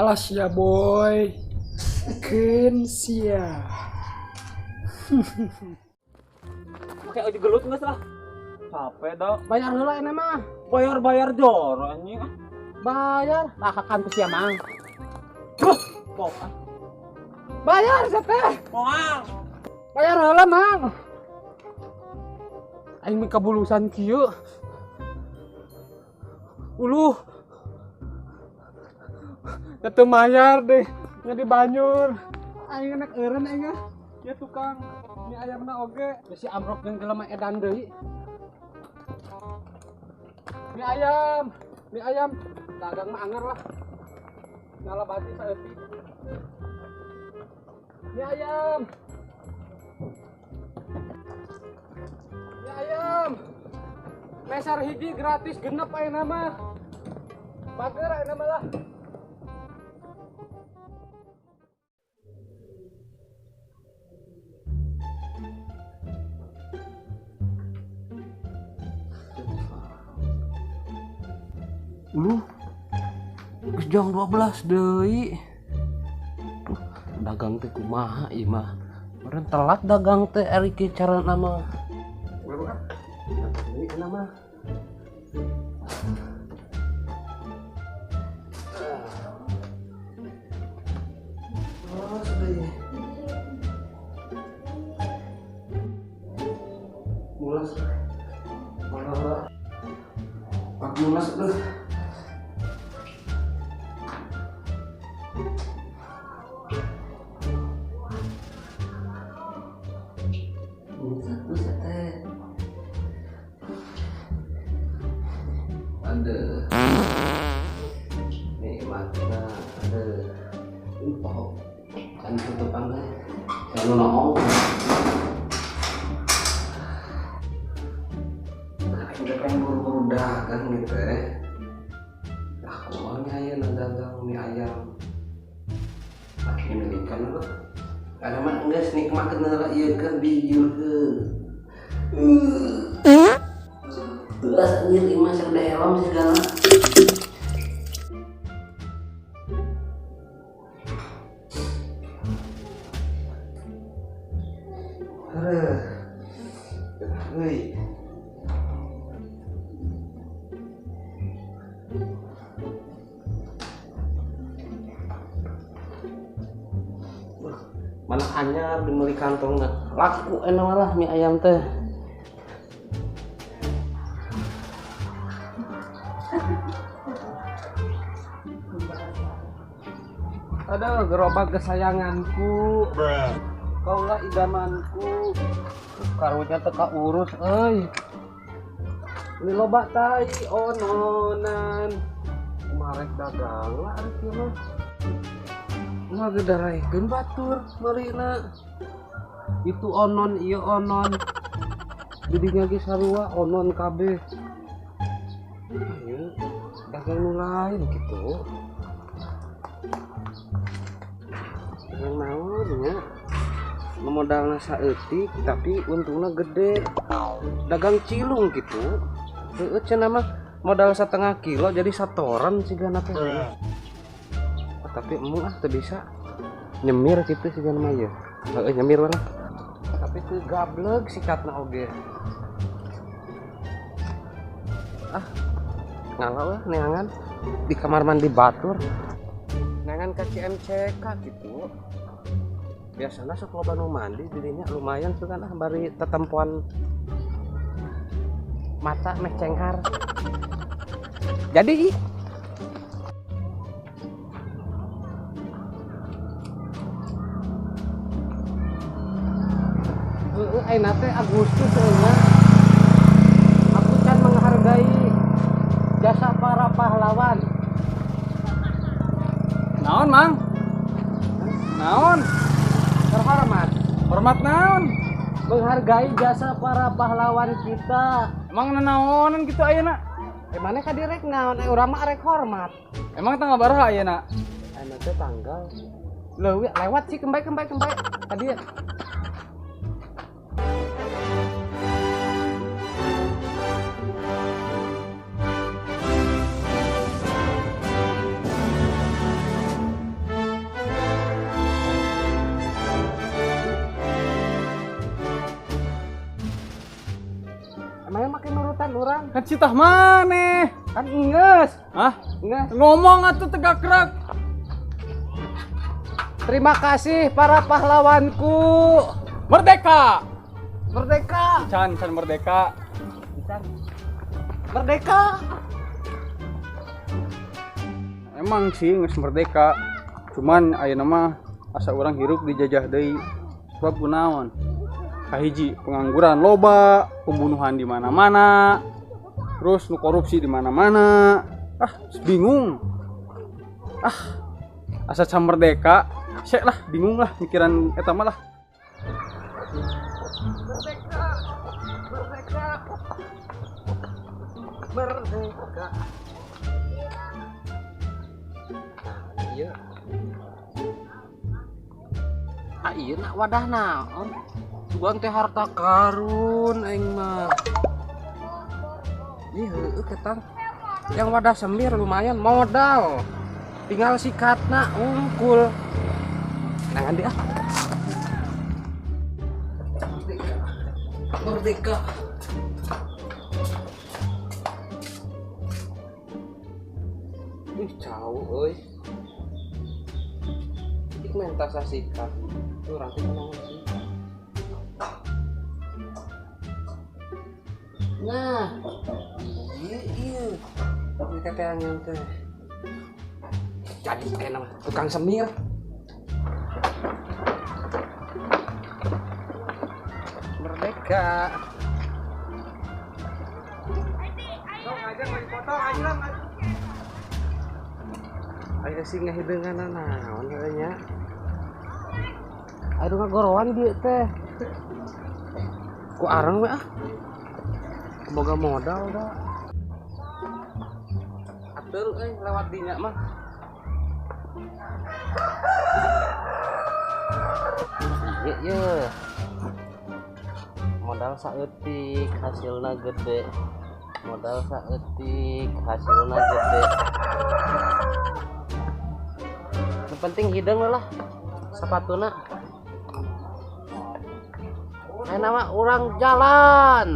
balas ya boy. Ken sia. Pakai aja gelut nggak salah. Capek dah. Bayar heula ini mah. Bayar jor anjing. Bayar. Lakakan tuh sia mang. Kok Bayar teh. moal. Bayar heula mang. Aing mah kabulusan kieu. Uluh. Teu mayar deh. Nya di Banyur. Aing enak eureun aing ah. Ya tukang mie ayamna oge. Si amrok jeung jelema edan deui. Mie ayam. Dagang mah anger lah. Ngala bati saeutik. Mie ayam. Mie ayam. Mesar hiji gratis genep ayeuna mah. Bager ayeuna mah lah. Uluh. Geus jam 12 deui. Dagang teh kumaha ieu mah. Meureun telat dagang teh ari kieu carana mah. Deui nama. Mulas. Mana? Pak mulas deh. Aduh, nikmatnya aduh, impor kan tutupannya kalau nongol udah kan buru-buru dagang gitu aku maunya ya dagang mie ayam lagi milikan lo ada mah enggak nikmat kenal iya kan biur ke belas anjir lima serda helm segala. Hei. Mana anyar di kantong laku enak lah mie ayam teh. Ada gerobak kesayanganku. Kaulah idamanku. Karunya teka urus euy. Ini loba tai ononan. Marek dagang lah ari kieu mah. Mah gedaraikeun batur meurina. Itu onon ieu onon. Didinya ge sarua onon kabeh. Ieu dagang nu lain kitu. Yang naonnya modalna saeutik tapi untungna gede dagang cilung gitu heueuh cenah mah modal 1/2 kilo jadi satoran sigana teh tapi emang teu bisa nyemir gitu sigana mah ya heueuh nyemir lah tapi teu gableg sikatna oge ngalau lah neangan di kamar mandi batur neangan ka CMCK gitu biasanya sok loba nu mandi dirinya lumayan tuh kan bari tetempuan mata meh cenghar jadi ayeuna teh Agustus nya aku can menghargai jasa para pahlawan naon mang naon terhormat. Hormat naon? Menghargai jasa para pahlawan kita. Emang naonan gitu ayeuna? Mana ka direk naon? Urang mah rek hormat. Emang tanggal baraha ayeuna? Ayeuna teh tanggal. Leuwih lewat sih kembali. Tadi ya. kan orang. Kan citah maneh. Kan inges. Hah? Inges. Ngomong atuh tegak rek. Terima kasih para pahlawanku. Merdeka. Merdeka. Can merdeka. Merdeka. Emang sih geus merdeka. Cuman ayeuna mah asa urang hirup dijajah deui. Sebab kunaon? Kahiji pengangguran loba, pembunuhan di mana-mana. Terus nu korupsi di mana-mana. Bingung. Asa can merdeka, sek lah bingung lah mikiran eta mah lah. Merdeka. Merdeka. Merdeka. Iya. Iya nak wadah naon? Sugan teh harta karun aing mah. Ih, heueuh ketang. Yang wadah semir lumayan modal. Tinggal sikatna unggul. Nangan dia. Merdeka. Ih, cau euy. Ik mentasa sikat. Urang teh kenal sih. Nah, iya. Tapi teteannya teh. Jadi kayak nama tukang semir. Merdeka. Ayo sih ngahideungan naon nya. Aduh ngagorowan dia teh. Ku areng we ah. Boga modal dah. Atul lewat dinya mah. Iya. Modal saeutik hasilna gede. Modal saeutik hasilna gede. Yang penting hideung lah sepatuna. Ayo nama orang jalan.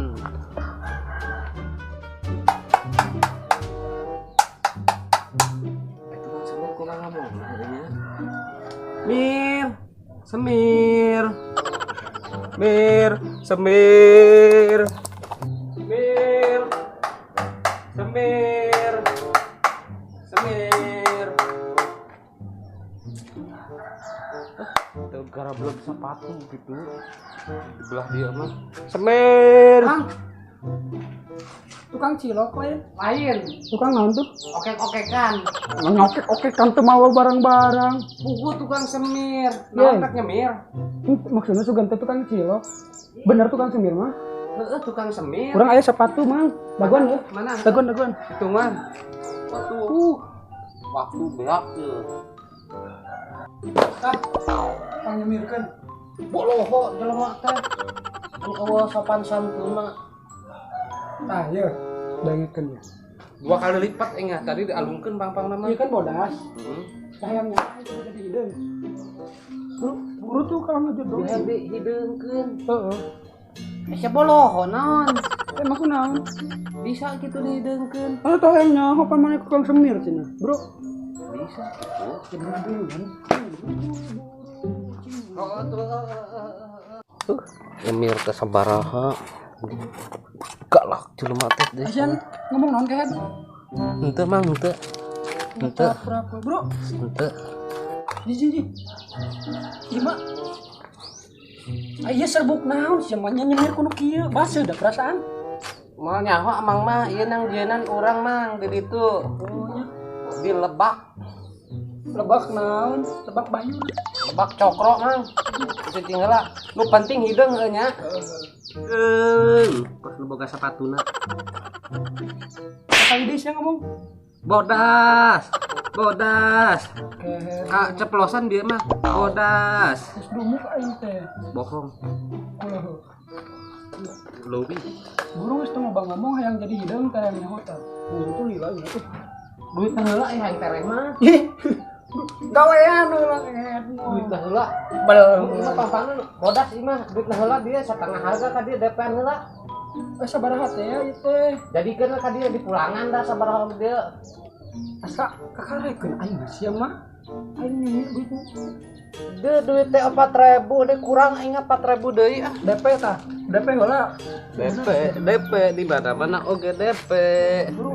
Mir, semir, mir, semir, mir, semir, semir. Tuh gara belum sepatu gitu. Belah dia mah. Semir. Tukang cilok we. Lain. Tukang naon tuh? Okek-okekan. Ngokek-okekan teu mawa barang-barang. Pugu tukang semir. Naon rek nyemir? Maksudnya sugan teh tukang cilok. Bener tukang semir mah? Heeh, tukang semir. Urang aya sepatu mah. Daguan ya? Mana? Daguan. Hitungan. Waktu beak tuh. Kang nyemirkeun. Boloho jelema teh. Anu eueuh sopan santuna. Tah ieu. Dangikeun ya. 2 kali lipat enggak tadi dialungkeun pang-pang nama. Ieu kan bodas. Heeh. Sayangnya jadi hideung. Buru tuh kalau ngejodoh. Dia hideungkeun. Heeh. Sia boloho naon? Emang kunaon? Bisa gitu dihideungkeun. Anu tah yang nyaho pan maneh tukang semir cenah. Bro. Bisa. Emir ke sabaraha galak jelema teh deh. Asian ngomong naon kehead? Henteu mang henteu. Henteu. Bro. Henteu. Ji. Ima. Aya serbuk naon semuanya nyemir kudu kieu. Basa da perasaan. Moal nyaho amang mah ieu nang jienan urang mang di ditu. Oh nya. Di Lebak. Lebak naon? Lebak Bayu. Lebak cokro mang. Itu tinggal nu penting hideung heuh nya. Kos nu boga sapatuna. Kali deui sia ngomong. Bodas. Kehead. Ceplosan dia mah. Bodas. Geus dumuk aing teh. Bohong. Lobi. Burung geus teu ngomong hayang jadi hideung teh yang nyaho tah. Itu lila ieu tuh. Duit heula yang tereh mah. Gawean heula kehead. Duit heula. Bal. Ini mah pampangna bodas ieu mah duit heula dia setengah harga ka dia DP-an heula. Sabaraha teh ya itu. Jadi kan ka dia di pulangan dah sabaraha dia. Asa kakarekeun aing sia mah. Aing nyimir gitu. Dia duit teh 4.000, dia kurang aing 4.000 deui ah. DP tah. DP heula. DP di mana-mana oge DP. Bro,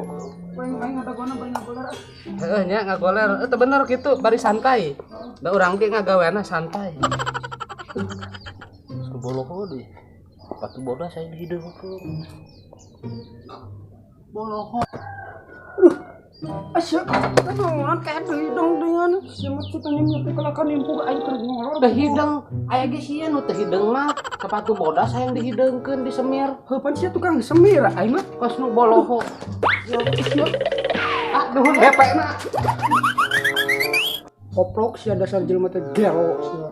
aing ada gona bari ngagoler. Heeh nya ngagoler. Teu bener kitu, bari santai. Da urang ge ngagaweana santai. Seboloho deui. Batu bodas saya dihidupkeun. Boloho. Asya, aduh, kayak hidung dengan semut kita nyemut kalau kan nimpu aing keur ngolor. Teu hidung, aya ge sia nu teu hidung mah. Sepatu bodas hayang dihidungkeun di semir. Heupan sia tukang semir aing mah. Kos nu boloho. Aduh, DP na. Koplok sia dasar jelema teh gelo sia.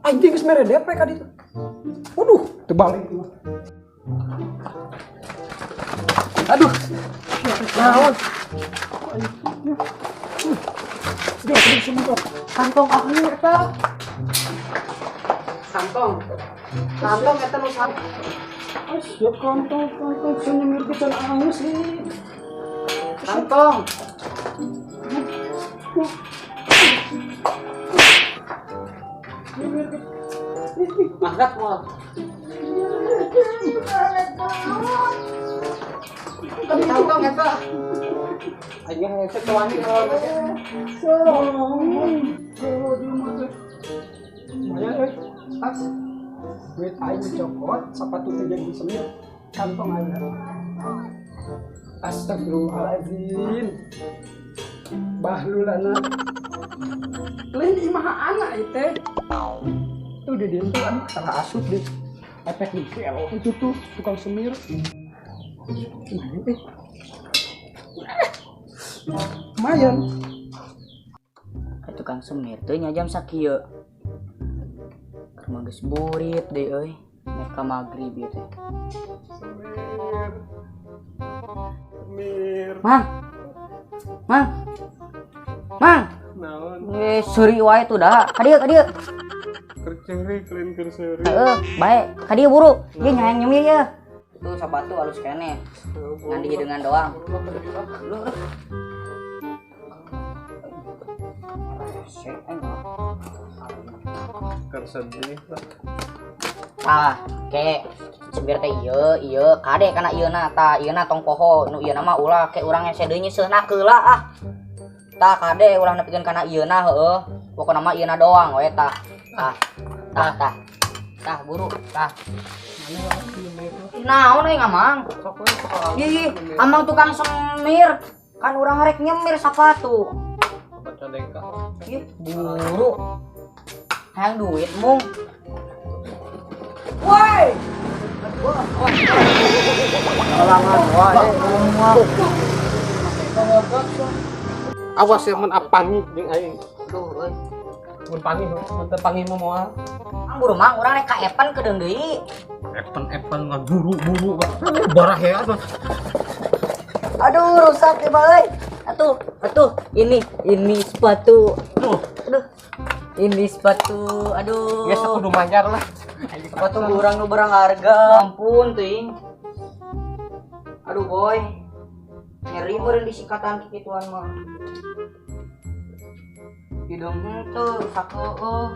Anjing geus mere DP ka ditu. Waduh, terbalik tuh. Aduh. Naon? Sudah semua Kantong ahli eta. Kantong eta nu sak. Asya kantong senyumir kita nangis sih. Kantong. Mangkat moal. Kantong eta. Aja hese tuani Pas duit aing dicopot, sepatu teh jadi semir, kantong aya. Astagfirullahaladzim. Bahlulana. Lain imaha anak itu. Tuh di dieu tuh aduh salah asup deh. Efek nikel itu tuh tukang semir. Lumayan. Tukang semir teh nya jam sakieu. Keur geus burit deui euy. Nek ka magrib ieu teh. Semir. Mang. Naon? Seuri wae tuh dah. Ka dieu. Kerceuri kalian kerceuri. Heeh, bae. Ka dieu buru. Ieu nyayang nyemir ya. Tuh sabatu alus keneh. Ngan dihideungan doang. Kersedih. Ke semir teh ieu kade kana ieuna tah ieuna tong poho nu ieuna mah ulah ke urang hese deui nyeuseuna keula ah. Tah kade ulah nepikeun kana ieuna heueuh. Pokona mah ieuna doang we tah. Tah buru tah. Naon euy ngamang? Ih, amang tukang semir. Kan urang rek nyemir sapatu. Baca deka. Ih, buru. Hayang duit mung. Woi. Halangan wae semua. Awas ya mun apangi jeung aing. Duh euy. Mun pangi, mun teu pangi mah moal. Ang buru mang urang rek ka Evan kedeung deui. Epan ngan buru-buru barah ya. Aduh, rusak ya, Bang. Atuh, ini sepatu. Aduh. Ini sepatu. Aduh. Ya kudu manyar lah. Sepatu urang nu barang harga. Ampun, teuing. Aduh, boy. Nyeri meureun di sikatan kikituan mah. Hidung tuh rusak heueuh.